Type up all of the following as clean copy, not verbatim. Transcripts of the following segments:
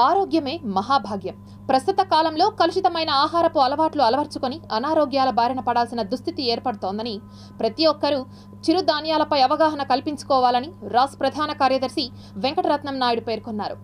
ఆరోగ్యమే మహాభాగ్యం. ప్రస్తుత కాలంలో కలుషితమైన ఆహారపు అలవాట్లు అలవర్చుకొని అనారోగ్యాల బారిన పడాల్సిన దుస్థితి ఏర్పడుతోందని ప్రతి ఒక్కరూ చిరుధాన్యాలపై అవగాహన కల్పించుకోవాలని రాష్ట్ర ప్రధాన కార్యదర్శి వెంకటరత్నం నాయుడు పేర్కొన్నారు.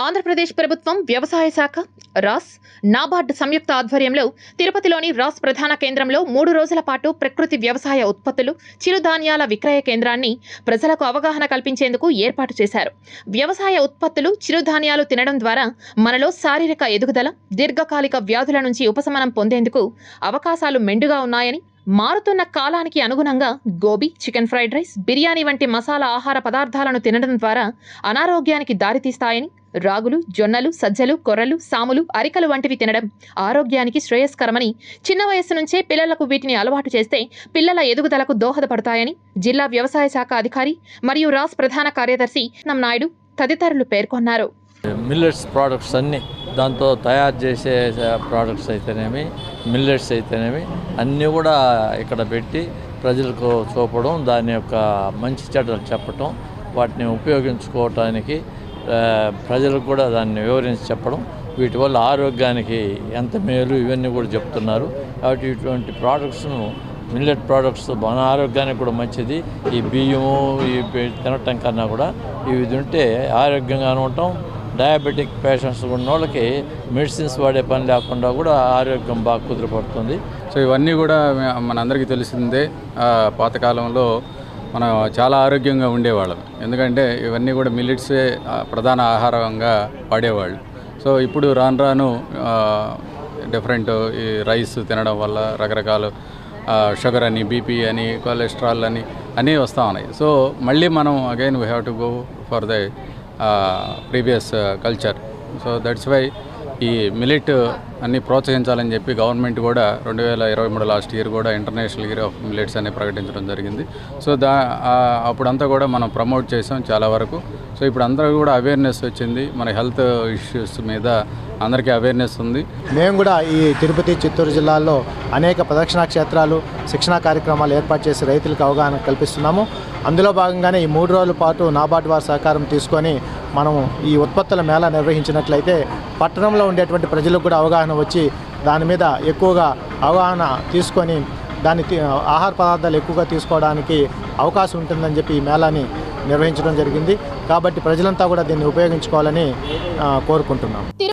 ఆంధ్రప్రదేశ్ ప్రభుత్వం వ్యవసాయ శాఖ, రాస్, నాబార్డ్ సంయుక్త ఆధ్వర్యంలో తిరుపతిలోని రాస్ ప్రధాన కేంద్రంలో 3 రోజుల పాటు ప్రకృతి వ్యవసాయ ఉత్పత్తులు, చిరుధాన్యాల విక్రయ కేంద్రాన్ని ప్రజలకు అవగాహన కల్పించేందుకు ఏర్పాటు చేశారు. వ్యవసాయ ఉత్పత్తులు, చిరుధాన్యాలు తినడం ద్వారా మనలో శారీరక ఎదుగుదల, దీర్ఘకాలిక వ్యాధుల నుంచి ఉపశమనం పొందేందుకు అవకాశాలు మెండుగా ఉన్నాయని, మారుతున్న కాలానికి అనుగుణంగా gobi, chicken fried rice, biryani వంటి మసాలా ఆహార పదార్థాలను తినడం ద్వారా అనారోగ్యానికి దారితీస్తాయని, రాగులు, జొన్నలు, సజ్జలు, కొర్రలు, సాములు, అరికలు వంటివి తినడం ఆరోగ్యానికి శ్రేయస్కరమని, చిన్న వయస్సు నుంచే పిల్లలకు వీటిని అలవాటు చేస్తే పిల్లల ఎదుగుదలకు దోహదపడతాయని జిల్లా వ్యవసాయ శాఖ అధికారి మరియు రాస్ ప్రధాన కార్యదర్శి నాయుడు తదితరులు పేర్కొన్నారు. మిల్లెట్స్ ప్రోడక్ట్స్ అన్నీ, దాంతో తయారు చేసే ప్రోడక్ట్స్ అయితేనేమి, మిల్లెట్స్ అయితేనేమి అన్నీ కూడా ఇక్కడ పెట్టి ప్రజలకు చూపడం, దాని యొక్క మంచి చెడ్డలు చెప్పటం, వాటిని ఉపయోగించుకోవటానికి ప్రజలకు కూడా దాన్ని వివరించి చెప్పడం, వీటి వల్ల ఆరోగ్యానికి ఎంత మేలు ఇవన్నీ కూడా చెప్తున్నారు. కాబట్టి ఇటువంటి ప్రోడక్ట్స్ను, మిల్లెట్ ప్రోడక్ట్స్ మన ఆరోగ్యానికి కూడా మంచిది. ఈ బియ్యము ఇవి తినటం కన్నా కూడా ఇవి తింటే ఆరోగ్యంగానే ఉంటాం. డయాబెటిక్ పేషెంట్స్ ఉన్న వాళ్ళకి మెడిసిన్స్ వాడే పని లేకుండా కూడా ఆరోగ్యం బాగా కుదిరిపడుతుంది. సో ఇవన్నీ కూడా మనందరికీ తెలిసిందే. పాతకాలంలో మనం చాలా ఆరోగ్యంగా ఉండేవాళ్ళం, ఎందుకంటే ఇవన్నీ కూడా మిల్లెట్సే ప్రధాన ఆహారంగా వాడేవాళ్ళు. సో ఇప్పుడు రాను రాను డిఫరెంట్ ఈ రైస్ తినడం వల్ల రకరకాల షుగర్ అని, బీపీ అని, కొలెస్ట్రాల్ అని అన్నీ వస్తూ ఉన్నాయి. సో మళ్ళీ మనం again we have to go for the previous culture. So that's why ఈ మిల్లెట్ అన్నీ ప్రోత్సహించాలని చెప్పి గవర్నమెంట్ కూడా 2023 లాస్ట్ ఇయర్ కూడా ఇంటర్నేషనల్ ఇయర్ ఆఫ్ మిల్లెట్స్ అని ప్రకటించడం జరిగింది. సో అప్పుడంతా కూడా మనం ప్రమోట్ చేసాం చాలా వరకు. సో ఇప్పుడు అందరూ కూడా అవేర్నెస్ వచ్చింది, మన హెల్త్ ఇష్యూస్ మీద అందరికీ అవేర్నెస్ ఉంది. మేము కూడా ఈ తిరుపతి, చిత్తూరు జిల్లాల్లో అనేక ప్రదక్షిణా క్షేత్రాలు, శిక్షణా కార్యక్రమాలు ఏర్పాటు చేసి రైతులకు అవగాహన కల్పిస్తున్నాము. అందులో భాగంగానే ఈ 3 రోజుల పాటు నాబార్డ్ వారి సహకారం తీసుకొని మనం ఈ ఉత్పత్తుల మేళా నిర్వహించినట్లయితే పట్టణంలో ఉండేటువంటి ప్రజలకు కూడా అవగాహన వచ్చి దాని మీద ఎక్కువగా అవగాహన తీసుకొని దాని ఆహార పదార్థాలు ఎక్కువగా తీసుకోవడానికి అవకాశం ఉంటుందని చెప్పి ఈ మేళాని నిర్వహించడం జరిగింది. కాబట్టి ప్రజలంతా కూడా దీన్ని ఉపయోగించుకోవాలని కోరుకుంటున్నాం.